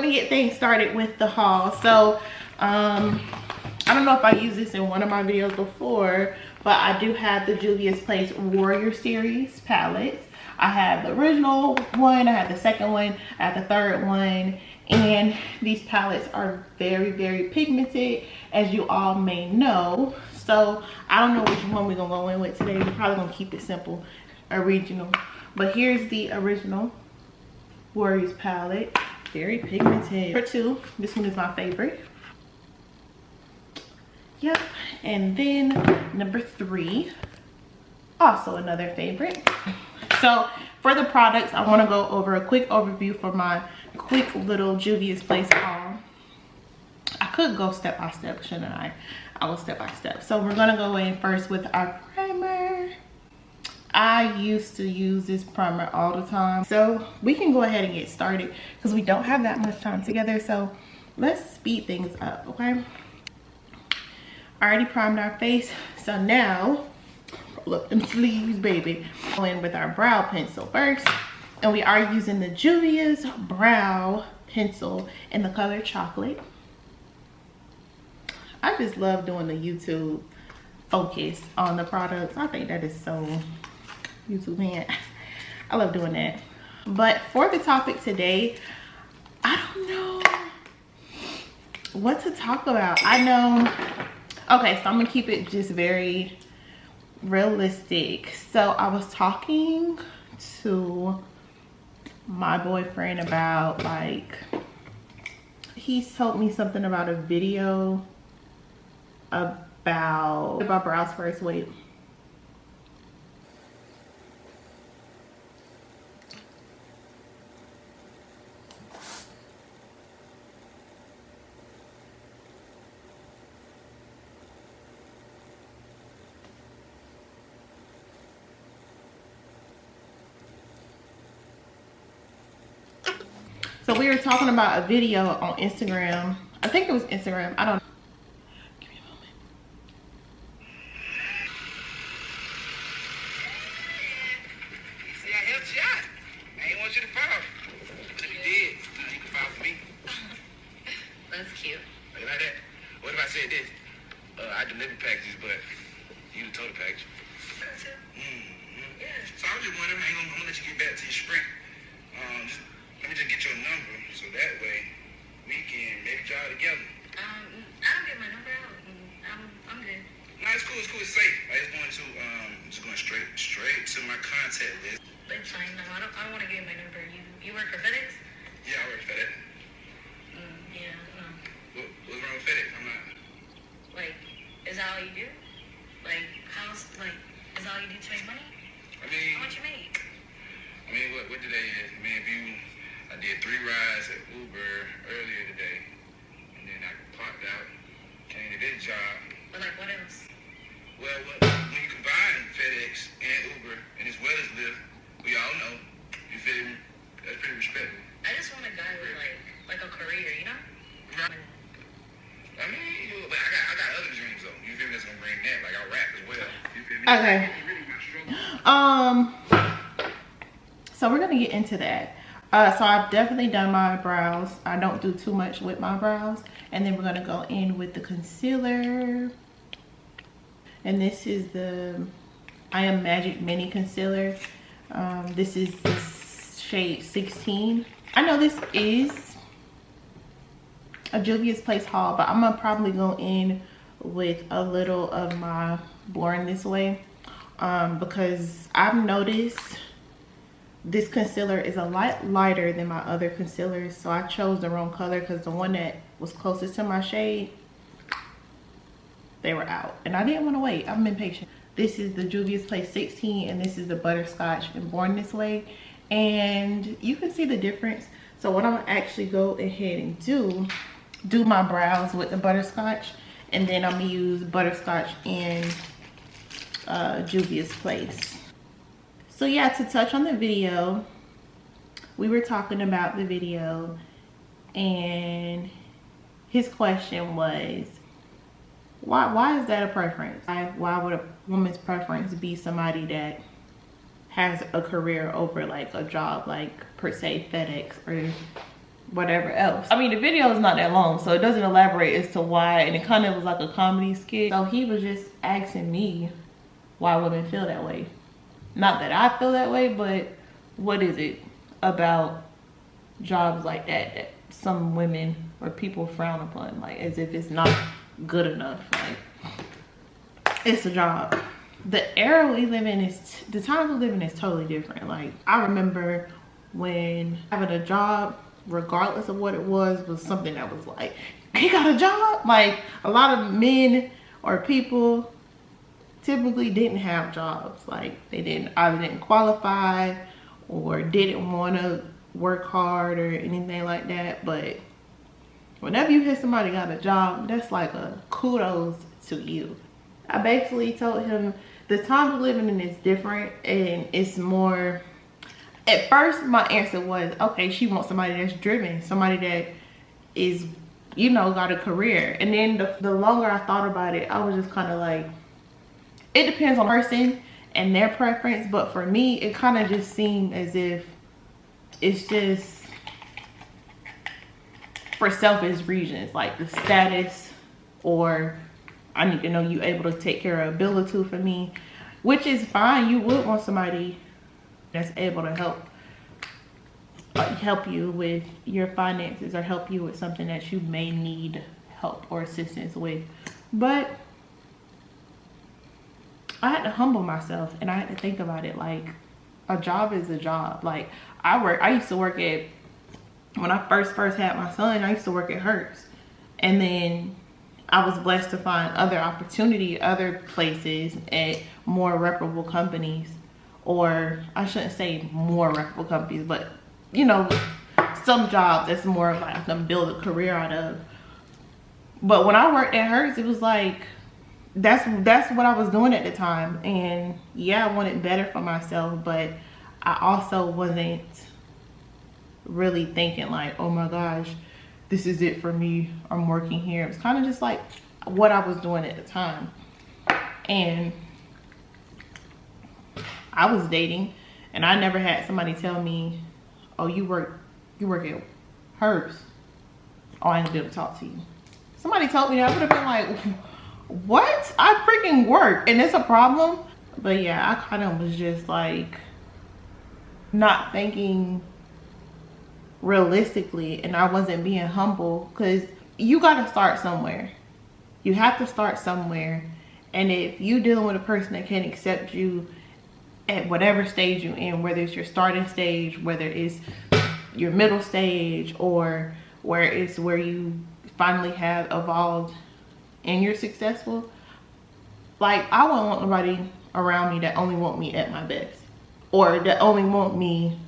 gonna get things started with the haul. So I don't know if I used this in one of my videos before, but I do have the Juvia's Place Warrior Series palettes. I have the original one, I have the second one, I have the third one, and these palettes are very, very pigmented, as you all may know. So I don't know which one we're gonna go in with today. We're probably gonna keep it simple, original. But here's the original Warriors palette, very pigmented. Number 2, this one is my favorite. Yep, and then number 3, also another favorite. So for the products, I want to go over a quick overview for my quick little Juvia's Place haul. I could go step by step, shouldn't I? I'll go step by step. So we're gonna go in first with our primer. I used to use this primer all the time, so we can go ahead and get started because we don't have that much time together. So let's speed things up, okay? I already primed our face, so now look them sleeves, baby. Go in with our brow pencil first, and we are using the Juvia's brow pencil in the color chocolate. I just love doing the YouTube focus on the products. I think that is so YouTube, man. I love doing that. But for the topic today, I don't know what to talk about. I know, okay, so I'm gonna keep it just very realistic. So I was talking to my boyfriend about, like, he told me something about a video about brows first. Wait. So we were talking about a video on Instagram. I think it was Instagram. I don't know. Give me a moment. See, I helped you out. I ain't want you to fall. But if you did, you can fall for me. That's cute. Like that. What if I said this? I deliver packages, but you the total package. Yeah. So I was just wondering, I'm gonna let you get back to your sprint. Let me just get your number, so that way we can maybe drive together. I don't get my number out. I'm good. No, it's cool. It's safe. I just going straight to my contact list. It's fine. No, I don't want to get my number. You work for Fedex? Yeah, I work for FedEx. Yeah, no. What's wrong with FedEx? I'm not. Like, is that all you do? Like, is that all you do to make money? I mean, How much you make? What today is? I did 3 rides at Uber earlier today, and then I popped out, came to this job. But like, what else? Well, when you combine FedEx and Uber, and as well as Lyft, we all know, you feel me? That's pretty respectable. I just want a guy with like a career, you know? Right. I mean, but I got other dreams though. You feel me? That's gonna bring that. Like I rap as well. You feel me? Okay. It's really my struggle. So we're gonna get into that. So I've definitely done my brows. I don't do too much with my brows. And then we're gonna go in with the concealer. And this is the I Am Magic Mini Concealer. This is the shade 16. I know this is a Juvia's Place haul, but I'm gonna probably go in with a little of my Born This Way. Because I've noticed this concealer is a lot lighter than my other concealers, so I chose the wrong color because the one that was closest to my shade, they were out and I didn't want to wait. I'm impatient. This is the Juvia's Place 16 and this is the Butterscotch and Born This Way, and you can see the difference. So what I'm gonna actually go ahead and do my brows with the Butterscotch, and then I'm gonna use Butterscotch in Juvia's Place. So yeah, to touch on the video, we were talking about the video and his question was, why is that a preference? Why would a woman's preference be somebody that has a career over like a job like per se FedEx or whatever else. I mean, the video is not that long, so it doesn't elaborate as to why, and it kind of was like a comedy skit. So he was just asking me why women feel that way. Not that I feel that way, but what is it about jobs like that some women or people frown upon, like as if it's not good enough? Like, it's a job. The era we live in is, the times we live in is totally different. Like, I remember when having a job, regardless of what it was something that was like, he got a job. Like, a lot of men or people typically didn't have jobs. Like, they either didn't qualify or didn't want to work hard or anything like that. But whenever you hear somebody got a job, that's like a kudos to you. I basically told him the times we're living in is different, and it's more, at first my answer was, okay, she wants somebody that's driven, somebody that is, you know, got a career. And then the longer I thought about it, I was just kind of like, it depends on the person and their preference. But for me, it kind of just seemed as if it's just for selfish reasons, like the status, or I need to know you able to take care of a bill or two for me, which is fine. You would want somebody that's able to help you with your finances or help you with something that you may need help or assistance with. But I had to humble myself, and I had to think about it like a job is a job. Like, I used to work at, when I first had my son, I used to work at Hertz, and then I was blessed to find other opportunity, other places at more reputable companies, or I shouldn't say more reputable companies, but you know, some jobs that's more like I can build a career out of. But when I worked at Hertz, it was like, that's what I was doing at the time. And yeah, I wanted better for myself, but I also wasn't really thinking like, oh my gosh, this is it for me, I'm working here. It was kind of just like what I was doing at the time. And I was dating, and I never had somebody tell me, oh, you work at Hertz, oh, I ain't gonna be able to talk to you. Somebody told me that, I would have been like, what? I freaking work, and it's a problem. But yeah, I kind of was just like not thinking realistically, and I wasn't being humble, because you got to start somewhere. You have to start somewhere. And if you dealing with a person that can't accept you at whatever stage you're in, whether it's your starting stage, whether it's your middle stage, or where it's where you finally have evolved and you're successful, like, I wouldn't want nobody around me that only want me at my best, or that only want me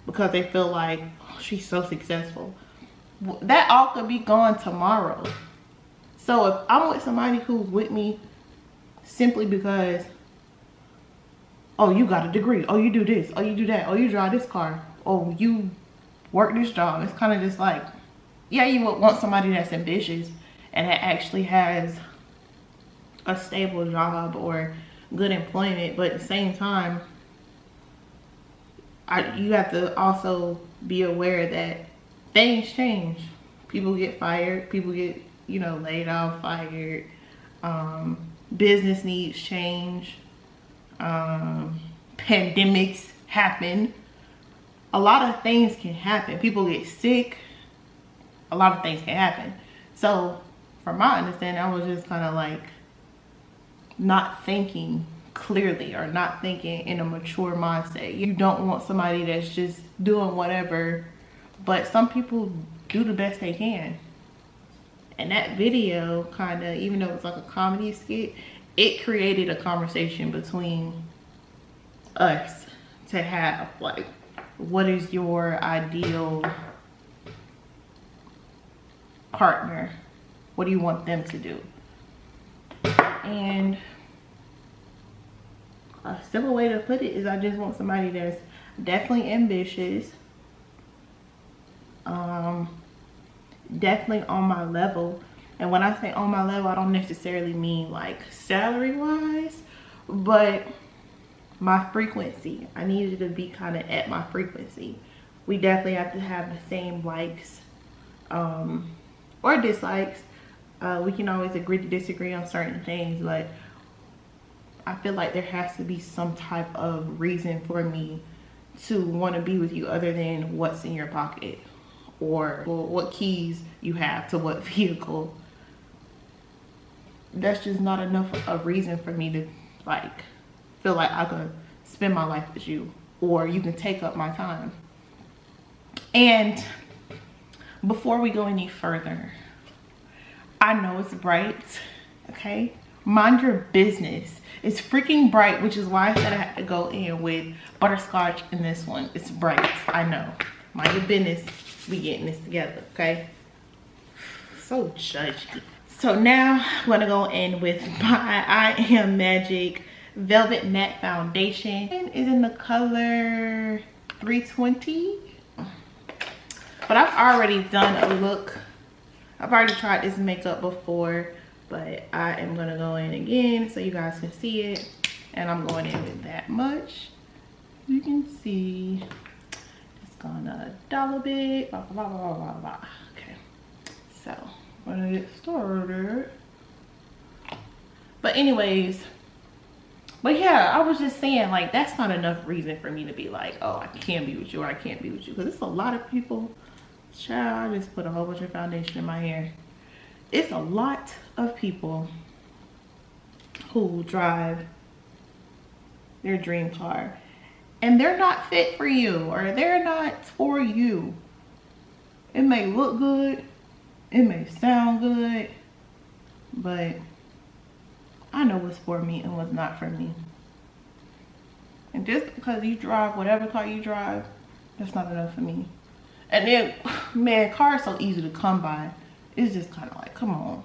because they feel like, oh, she's so successful. That all could be gone tomorrow. So if I'm with somebody who's with me simply because, oh, you got a degree, oh, you do this, oh, you do that, oh, you drive this car, oh, you work this job, it's kind of just like, yeah, you would want somebody that's ambitious and that actually has a stable job or good employment. But at the same time, you have to also be aware that things change. People get fired, people get, you know, laid off, fired, business needs change, pandemics happen, a lot of things can happen, people get sick, a lot of things can happen. So from my understanding, I was just kind of like not thinking clearly, or not thinking in a mature mindset. You don't want somebody that's just doing whatever, but some people do the best they can. And that video kind of, even though it was like a comedy skit, it created a conversation between us to have, like, what is your ideal partner? What do you want them to do? And a simple way to put it is, I just want somebody that's definitely ambitious, definitely on my level. And when I say on my level, I don't necessarily mean like salary wise, but my frequency. I needed to be kind of at my frequency. we definitely have to have the same likes or dislikes. We can always agree to disagree on certain things, but I feel like there has to be some type of reason for me to want to be with you other than what's in your pocket or what keys you have to what vehicle. That's just not enough of a reason for me to like feel like I could spend my life with you, or you can take up my time. And before we go any further, I know it's bright, okay? Mind your business. It's freaking bright, which is why I said I had to go in with butterscotch in this one. It's bright, I know. Mind your business. We getting this together, okay? So judgy. So now I'm gonna go in with my I Am Magic Velvet Matte Foundation. It is in the color 320. But I've already done a look. I've already tried this makeup before, but I am gonna go in again so you guys can see it. And I'm going in with that much. You can see it's gonna dull a bit. Blah, blah, blah, blah, blah. Okay, so I'm gonna get started. But anyways, but yeah, I was just saying, like, that's not enough reason for me to be like, oh, I can't be with you or I can't be with you. Because it's a lot of people. Child, I just put a whole bunch of foundation in my hair. It's a lot of people who drive their dream car and they're not fit for you, or they're not for you. It may look good, it may sound good, but I know what's for me and what's not for me. And just because you drive whatever car you drive, that's not enough for me. And then, man, cars so easy to come by. It's just kind of like, come on.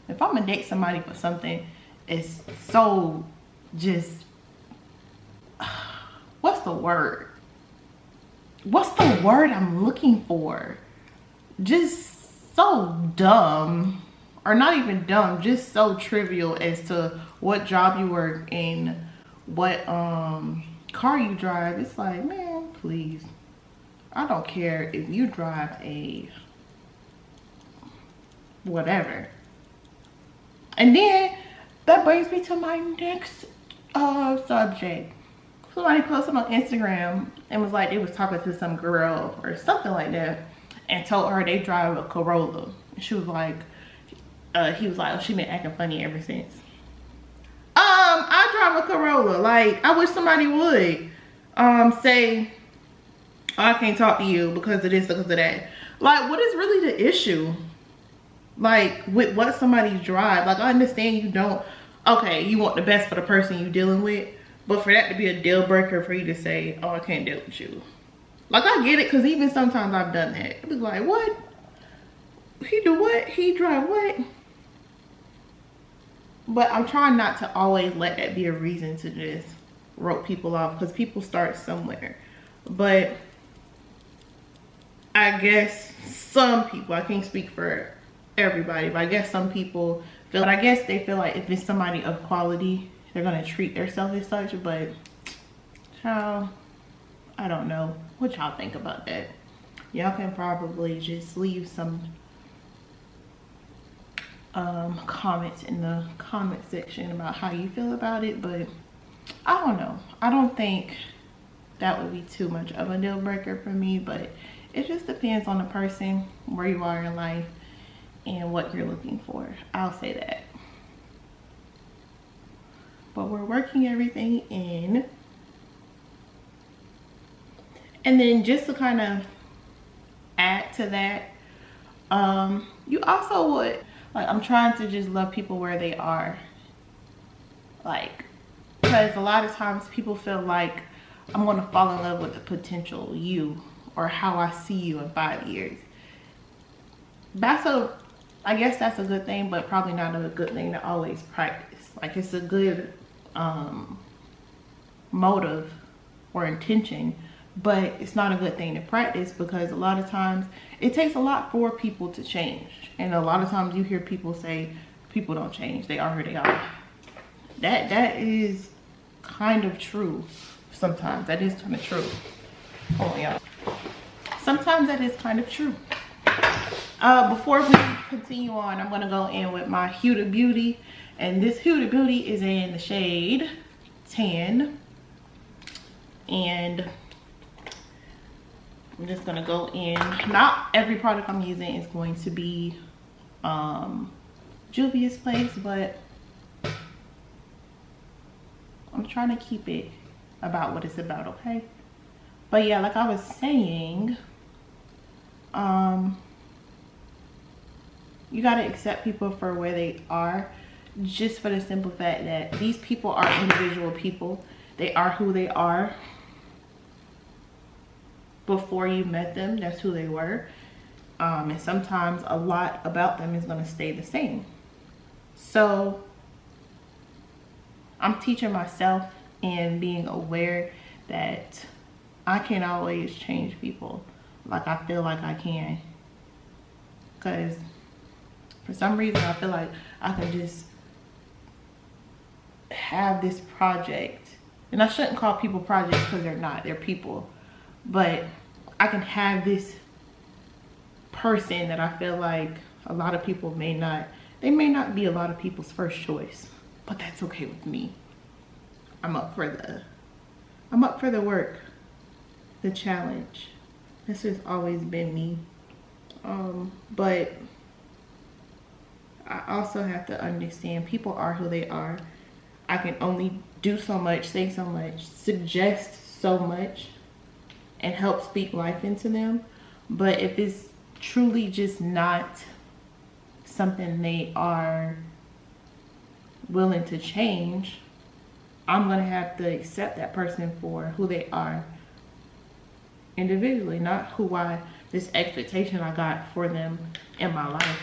If I'm gonna date somebody for something, it's so just, what's the word? What's the word I'm looking for? Just so dumb, or not even dumb, just so trivial as to what job you work in, what car you drive. It's like, man, please. I don't care if you drive a whatever. And then that brings me to my next subject. Somebody posted on Instagram and was like, they was talking to some girl or something like that and told her they drive a Corolla. And she was like, he was like, oh, she been acting funny ever since. I drive a Corolla. Like, I wish somebody would say, I can't talk to you because of this, because of that. Like, what is really the issue? Like, with what somebody drive? Like, I understand you don't, okay, you want the best for the person you're dealing with, but for that to be a deal breaker for you to say, oh, I can't deal with you. Like, I get it, because even sometimes I've done that. It was like, what? He do what? He drive what? But I'm trying not to always let that be a reason to just rope people off, because people start somewhere. But I guess some people, I can't speak for everybody, but I guess some people feel, but I guess they feel like if it's somebody of quality, they're gonna treat themselves as such. But child, I don't know what y'all think about that. Y'all can probably just leave some comments in the comment section about how you feel about it. But I don't know, I don't think that would be too much of a deal breaker for me, but it just depends on the person, where you are in life, and what you're looking for. I'll say that. But we're working everything in. And then just to kind of add to that, you also would, like, I'm trying to just love people where they are. Like, because a lot of times people feel like I'm going to fall in love with the potential you, or how I see you in 5 years. I guess that's a good thing, but probably not a good thing to always practice. Like, it's a good motive or intention, but it's not a good thing to practice, because a lot of times it takes a lot for people to change. And a lot of times you hear people say people don't change, they are who they are. That is kind of true sometimes. That is kind of true. Hold on, y'all. sometimes that is kind of true. Before we continue on, I'm gonna go in with my Huda Beauty, and this Huda Beauty is in the shade Tan, and I'm just gonna go in. Not every product I'm using is going to be Juvia's Place, but I'm trying to keep it about what it's about, okay? But yeah, like I was saying, you gotta accept people for where they are, just for the simple fact that these people are individual people. They are who they are. Before you met them, that's who they were. And sometimes a lot about them is gonna stay the same. So I'm teaching myself and being aware that I can't always change people like I feel like I can. Because for some reason I feel like I can just have this project. And I shouldn't call people projects because they're not, they're people. But I can have this person that I feel like a lot of people may not be a lot of people's first choice. But that's okay with me. I'm up for the work, the challenge. This has always been me. But I also have to understand people are who they are. I can only do so much, say so much, suggest so much, and help speak life into them. But if it's truly just not something they are willing to change, I'm gonna have to accept that person for who they are individually, not this expectation I got for them in my life.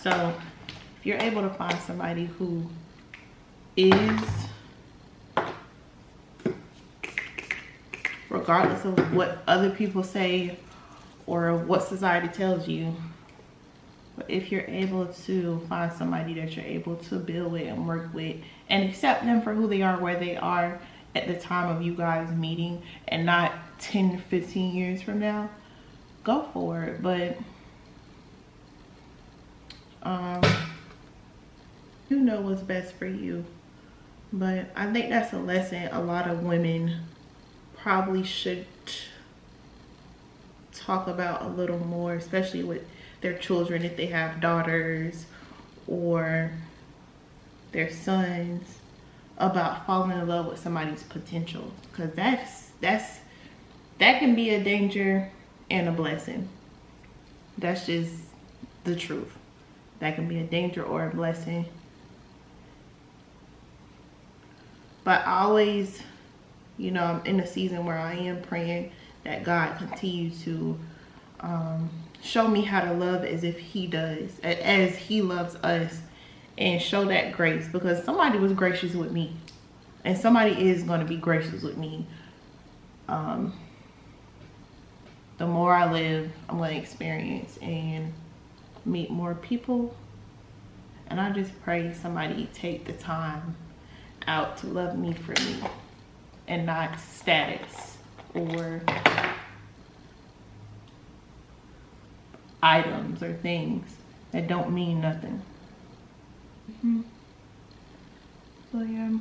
So if you're able to find somebody who is, regardless of what other people say or what society tells you, but if you're able to find somebody that you're able to build with and work with and accept them for who they are, where they are at the time of you guys meeting, and not 10 to 15 years from now, go for it. But you know what's best for you. But I think that's a lesson a lot of women probably should talk about a little more, especially with their children, if they have daughters or their sons, about falling in love with somebody's potential, because that can be a danger and a blessing. That's just the truth. That can be a danger or a blessing. But I always, you know, I'm in a season where I am praying that God continue to show me how to love as if he does, as he loves us, and show that grace, because somebody was gracious with me and somebody is going to be gracious with me. The more I live, I'm going to experience and meet more people, and I just pray somebody take the time out to love me for me and not status or items or things that don't mean nothing. So yeah,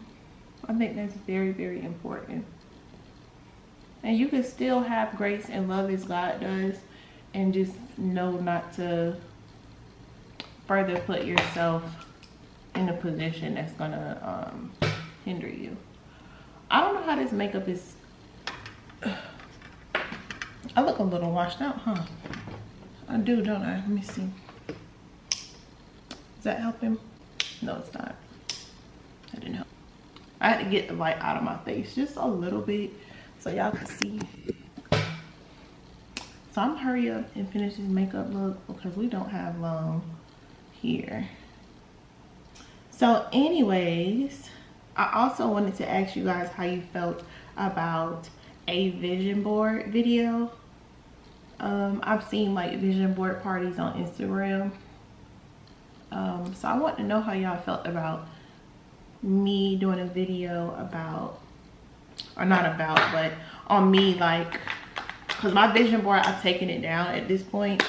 I think that's very, very important. And you can still have grace and love as God does, and just know not to further put yourself in a position that's gonna hinder you. I don't know how this makeup is. I look a little washed out, huh? I do, don't I? Let me see. Is that helping? No, it's not. That didn't help. I had to get the light out of my face just a little bit so y'all can see. So I'm hurry up and finish this makeup look because we don't have long here. So anyways, I also wanted to ask you guys how you felt about a vision board video. I've seen like vision board parties on Instagram. So I want to know how y'all felt about me doing a video about, or not about, but on me like because my vision board, I've taken it down at this point.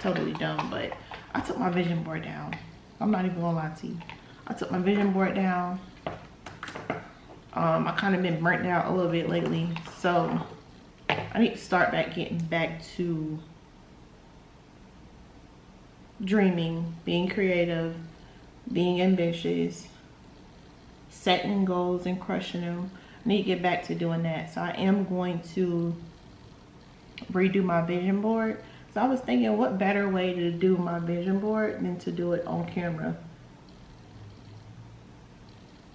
Totally dumb, but I took my vision board down. I'm not even gonna lie to you. I took my vision board down. I kind of been burnt out a little bit lately, so I need to start getting back to dreaming, being creative, being ambitious, setting goals and crushing them. I need to get back to doing that. So I am going to redo my vision board. So I was thinking, what better way to do my vision board than to do it on camera?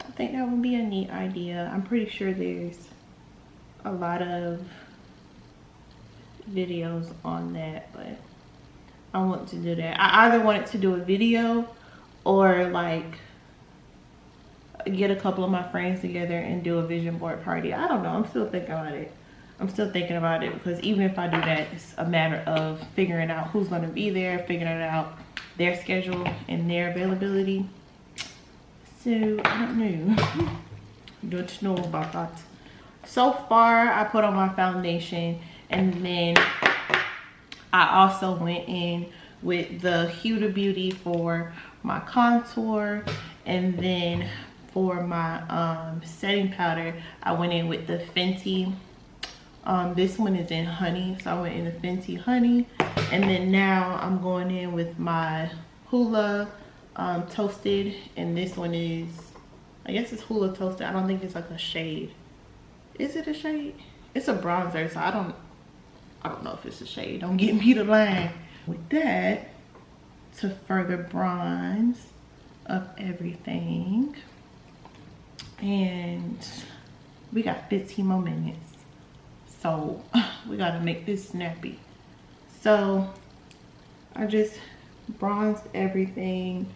I think that would be a neat idea. I'm pretty sure there's a lot of videos on that, but I want to do that. I either wanted to do a video or like get a couple of my friends together and do a vision board party. I don't know. I'm still thinking about it. Because even if I do that, it's a matter of figuring out who's going to be there, figuring out their schedule and their availability. So I don't know. Don't know about that. So far, I put on my foundation, and then I also went in with the Huda Beauty for my contour, and then for my setting powder, I went in with the Fenty. This one is in honey, so I went in the Fenty honey, and then now I'm going in with my Hoola toasted, and this one is, I guess it's Hoola toasted. I don't think it's like a shade. Is it a shade? It's a bronzer, so I don't know if it's a shade. Don't get me to line. With that, to further bronze up everything, and we got 15 more minutes. So we gotta make this snappy. So I just bronzed everything,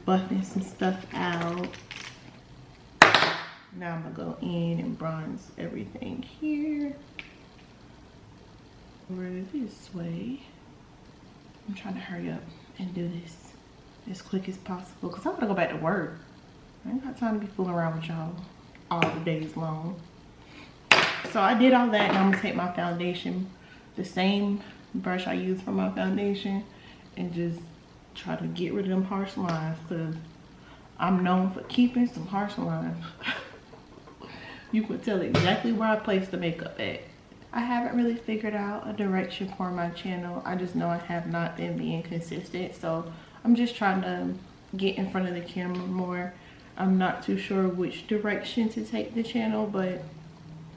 buffing some stuff out. Now I'm gonna go in and bronze everything here. Over this way. I'm trying to hurry up and do this as quick as possible because I'm gonna go back to work. I ain't got time to be fooling around with y'all all the days long. So I did all that, and I'm gonna take my foundation, the same brush I use for my foundation, and just try to get rid of them harsh lines, because I'm known for keeping some harsh lines. You can tell exactly where I placed the makeup at. I haven't really figured out a direction for my channel. I just know I have not been being consistent, so I'm just trying to get in front of the camera more. I'm not too sure which direction to take the channel, but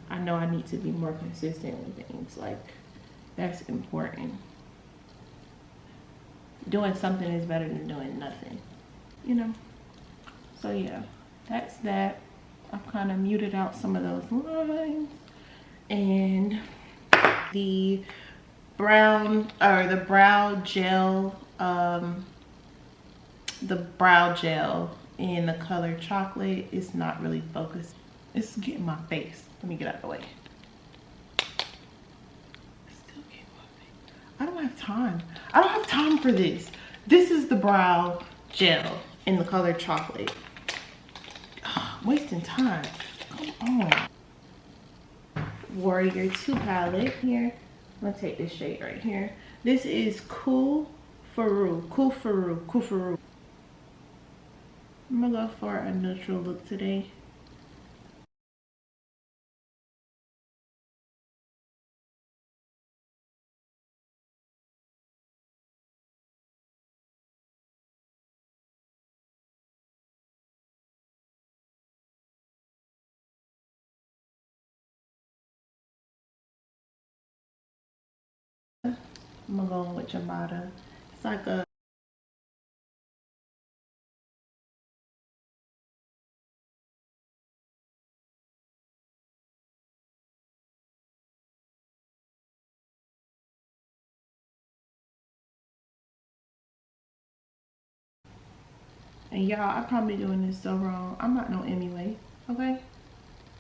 I know I need to be more consistent with things. Like, that's important. Doing something is better than doing nothing, you know? So yeah, that's that. I've kind of muted out some of those lines. And the brow gel in the color chocolate is not really focused. It's getting my face. Let me get out of the way. Still getting my face. I don't have time. I don't have time for this. This is the brow gel in the color chocolate. I'm wasting time. Come on. Warrior 2 palette here. I'm gonna take this shade right here. This is Cool Faru. I'm gonna go for a neutral look today. I'm gonna go with Jamada. It's like a and y'all, I'm probably doing this so wrong. I'm not no Emmy, okay?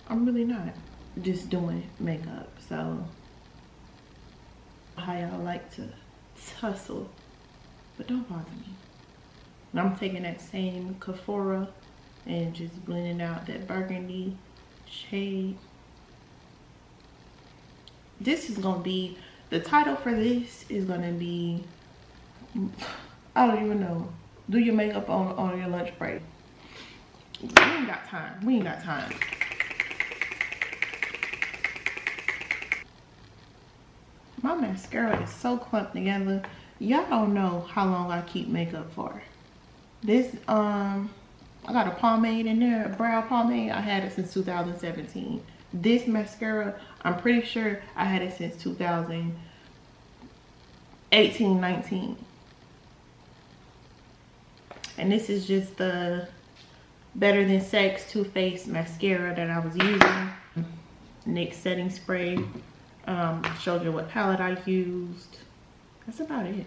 I'm really not. Just doing makeup, so how y'all like to tussle, but don't bother me. And I'm taking that same Sephora and just blending out that burgundy shade. this is gonna be, the title for this is gonna be, I don't even know, do your makeup on your lunch break. We ain't got time. We ain't got time. My mascara is so clumped together. Y'all don't know how long I keep makeup for. This, I got a pomade in there, a brow pomade. I had it since 2017. This mascara, I'm pretty sure I had it since 2018, 19. And this is just the Better Than Sex Too Faced mascara that I was using. NYX setting spray. Showed you what palette I used. That's about it.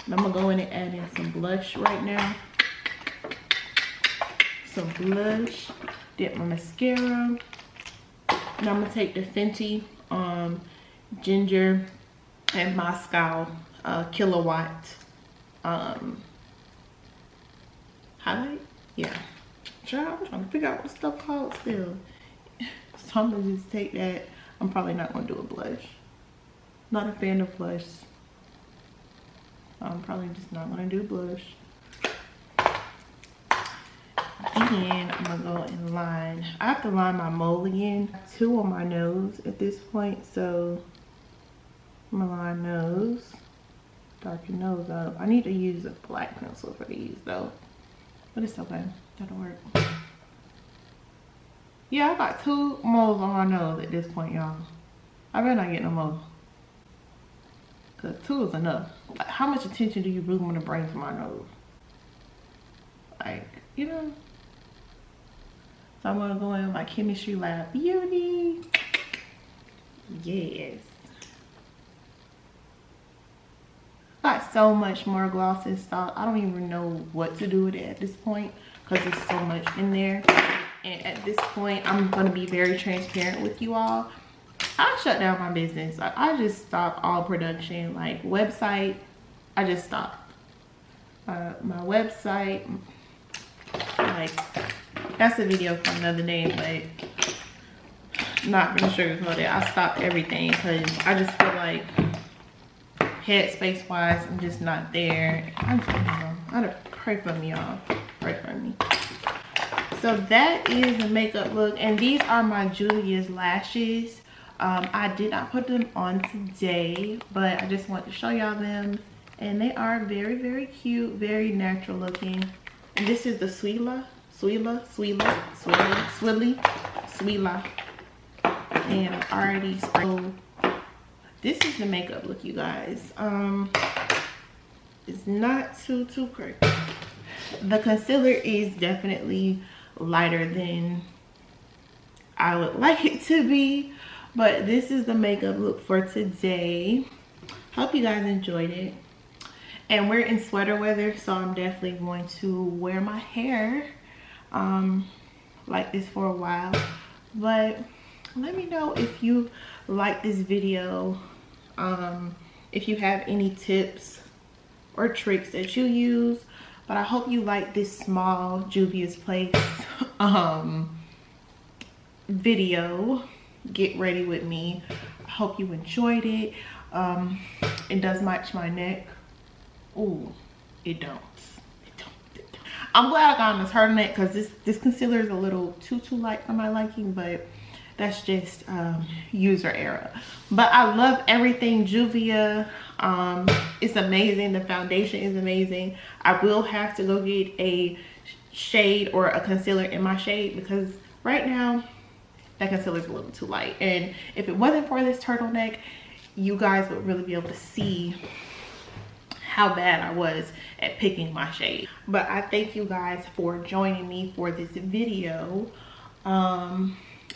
And I'm gonna go in and add in some blush right now. Some blush. Dip my mascara. And I'm gonna take the Fenty Ginger and Moscow Kilowatt highlight. Yeah. I'm trying to figure out what stuff called still. So I'm gonna just take that. I'm probably not gonna do a blush. Not a fan of blush. I'm probably just not gonna do blush. And I'm gonna go and line. I have to line my mole again. 2 on my nose at this point, so I'm gonna line nose. Darken nose up. I need to use a black pencil for these though, but it's okay. That'll work. Yeah, I got 2 moles on my nose at this point, y'all. I better not get no more. Cause 2 is enough. Like, how much attention do you really want to bring to my nose? Like, you know. So I'm gonna go in my chemistry lab beauty. Yes. Got so much more gloss in stock. I don't even know what to do with it at this point because there's so much in there. And at this point, I'm gonna be very transparent with you all. I shut down my business. I just stopped all production. Like website, I just stopped. My website, like, that's a video for another day, but not gonna sugarcoat it. I stopped everything because I just feel like headspace wise, I'm just not there. I don't pray for me, y'all. Pray for me. So that is the makeup look, and these are my Juvia's lashes. I did not put them on today, but I just want to show y'all them, and they are very, very cute, very natural looking. And this is the Swila, and I've already sprayed. This is the makeup look, you guys. It's not too crazy. The concealer is definitely lighter than I would like it to be, but this is the makeup look for today. Hope you guys enjoyed it. And we're in sweater weather, so I'm definitely going to wear my hair like this for a while. But let me know if you like this video, if you have any tips or tricks that you use. But I hope you like this small Juvia's Place video. Get ready with me. I hope you enjoyed it. It does match my neck. Ooh, it don't. I'm glad I got on this turtleneck because this concealer is a little too light for my liking, but that's just user error. But I love everything Juvia. It's amazing. The foundation is amazing. I will have to go get a shade or a concealer in my shade because right now that concealer is a little too light. And if it wasn't for this turtleneck, you guys would really be able to see how bad I was at picking my shade. But I thank you guys for joining me for this video.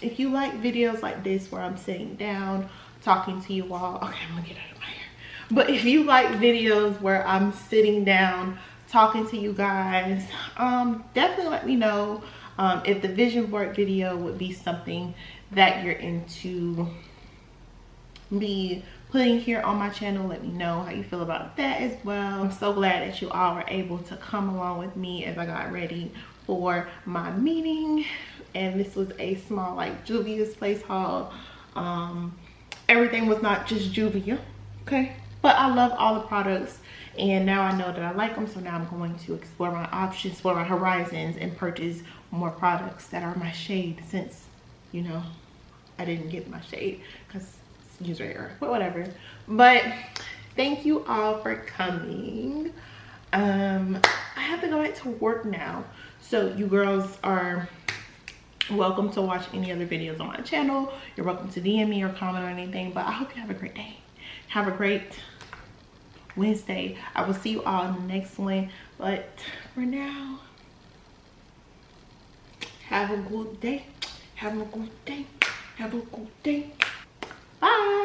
If you like videos like this where I'm sitting down talking to you all, okay, I'm gonna get out of my hair. But if you like videos where I'm sitting down talking to you guys, definitely let me know if the vision board video would be something that you're into me putting here on my channel. Let me know how you feel about that as well. I'm so glad that you all were able to come along with me as I got ready for my meeting. And this was a small like Juvia's Place haul. everything was not just Juvia, okay? But I love all the products, and now I know that I like them, so now I'm going to explore my options, explore my horizons, and purchase more products that are my shade, since, you know, I didn't get my shade because it's user error, but whatever. But thank you all for coming. I have to go back to work now, so you girls are welcome to watch any other videos on my channel. You're welcome to DM me or comment or anything, but I hope you have a great day. Have a great Wednesday. I will see you all in the next one, but for now, have a good day. Have a good day. Have a good day. Bye.